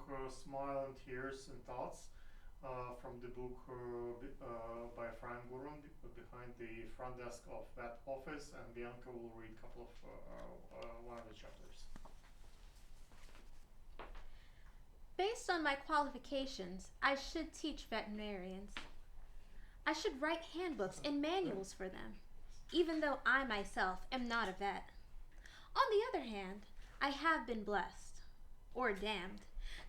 Smile and Tears and Thoughts from the book by Frank Gurman, Behind the Front Desk of That Office, and Bianca will read a couple of one of the chapters. Based on my qualifications, I should teach veterinarians. I should write handbooks and manuals for them, even though I myself am not a vet. On the other hand, I have been blessed, or damned,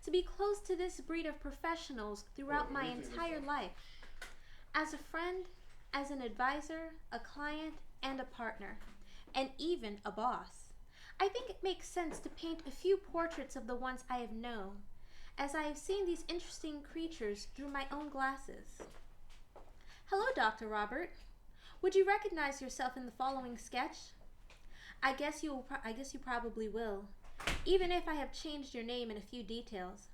to be close to this breed of professionals throughout my entire life. As a friend, as an advisor, a client, and a partner, and even a boss. I think it makes sense to paint a few portraits of the ones I have known, as I have seen these interesting creatures through my own glasses. Hello, Dr. Robert. Would you recognize yourself in the following sketch? I guess you probably will, even if I have changed your name in a few details.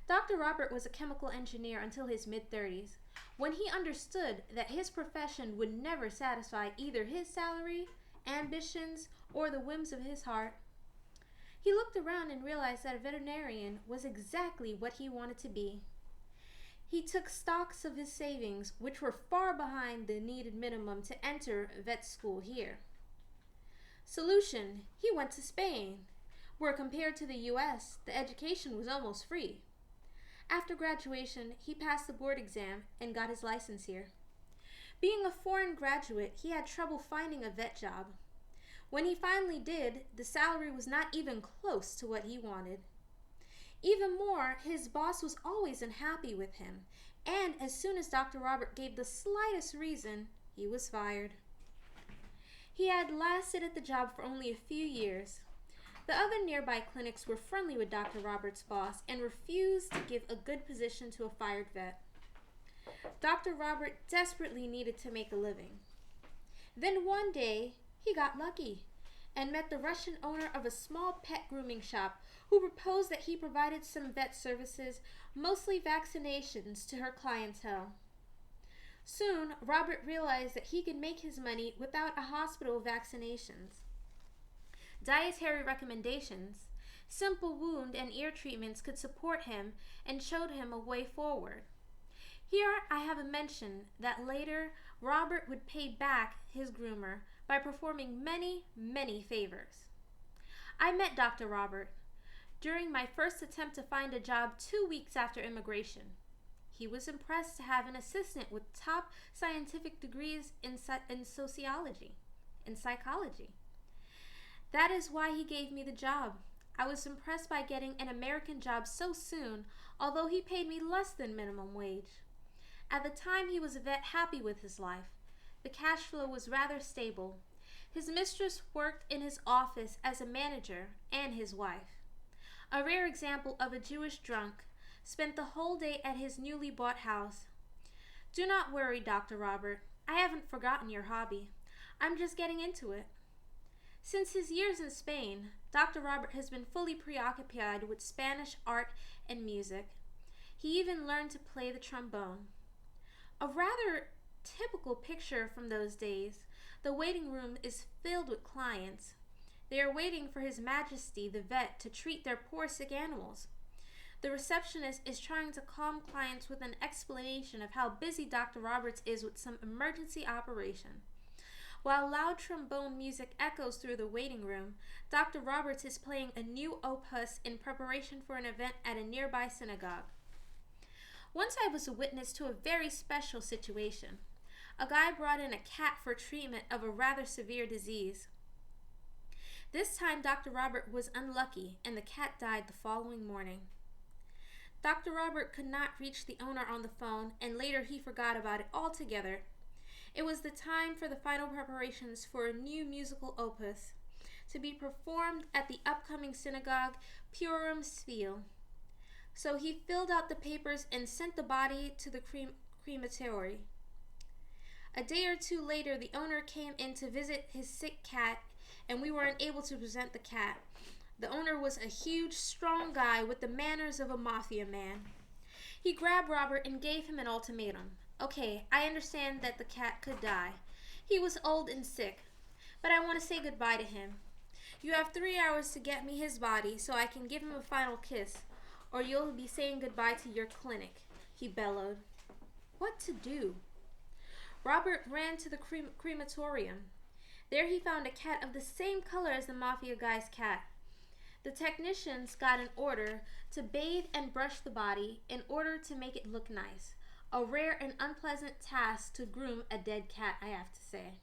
Dr. Robert was a chemical engineer until his mid-30s, when he understood that his profession would never satisfy either his salary, ambitions, or the whims of his heart. He looked around and realized that a veterinarian was exactly what he wanted to be. He took stocks of his savings, which were far behind the needed minimum to enter vet school here. Solution: he went to Spain, where compared to the US, the education was almost free. After graduation, he passed the board exam and got his license here. Being a foreign graduate, he had trouble finding a vet job. When he finally did, the salary was not even close to what he wanted. Even more, his boss was always unhappy with him, and as soon as Dr. Robert gave the slightest reason, he was fired. He had lasted at the job for only a few years. The other nearby clinics were friendly with Dr. Robert's boss and refused to give a good position to a fired vet. Dr. Robert desperately needed to make a living. Then one day, he got lucky and met the Russian owner of a small pet grooming shop who proposed that he provided some vet services, mostly vaccinations, to her clientele. Soon, Robert realized that he could make his money without a hospital vaccinations. Dietary recommendations, simple wound and ear treatments could support him and showed him a way forward. Here I have a mention that later Robert would pay back his groomer by performing many, many favors. I met Dr. Robert during my first attempt to find a job 2 weeks after immigration. He was impressed to have an assistant with top scientific degrees in sociology and psychology. That is why he gave me the job. I was impressed by getting an American job so soon, although he paid me less than minimum wage. At the time, he was a vet happy with his life. The cash flow was rather stable. His mistress worked in his office as a manager, and his wife, a rare example of a Jewish drunk, spent the whole day at his newly bought house. Do not worry, Dr. Robert. I haven't forgotten your hobby. I'm just getting into it. Since his years in Spain, Dr. Robert has been fully preoccupied with Spanish art and music. He even learned to play the trombone. A rather typical picture from those days, the waiting room is filled with clients. They are waiting for His Majesty the vet to treat their poor sick animals. The receptionist is trying to calm clients with an explanation of how busy Dr. Roberts is with some emergency operation. While loud trombone music echoes through the waiting room, Dr. Roberts is playing a new opus in preparation for an event at a nearby synagogue. Once I was a witness to a very special situation. A guy brought in a cat for treatment of a rather severe disease. This time Dr. Robert was unlucky and the cat died the following morning. Dr. Robert could not reach the owner on the phone, and later he forgot about it altogether. It was the time for the final preparations for a new musical opus to be performed at the upcoming synagogue Purim Spiel. So he filled out the papers and sent the body to the crematory. A day or two later, the owner came in to visit his sick cat, and we weren't able to present the cat. The owner was a huge, strong guy with the manners of a mafia man. He grabbed Robert and gave him an ultimatum. Okay, I understand that the cat could die. He was old and sick, but I want to say goodbye to him. You have 3 hours to get me his body so I can give him a final kiss, or you'll be saying goodbye to your clinic," he bellowed. What to do? Robert ran to the crematorium. There he found a cat of the same color as the mafia guy's cat. The technicians got an order to bathe and brush the body in order to make it look nice. A rare and unpleasant task to groom a dead cat, I have to say.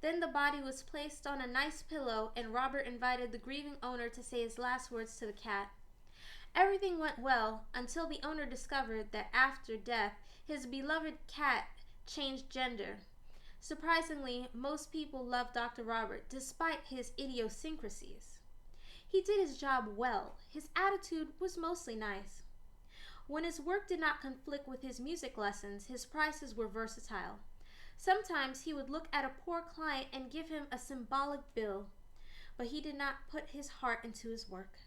Then the body was placed on a nice pillow, and Robert invited the grieving owner to say his last words to the cat. Everything went well until the owner discovered that after death, his beloved cat changed gender. Surprisingly, most people loved Dr. Robert despite his idiosyncrasies. He did his job well. His attitude was mostly nice. When his work did not conflict with his music lessons, his prices were versatile. Sometimes he would look at a poor client and give him a symbolic bill, but he did not put his heart into his work.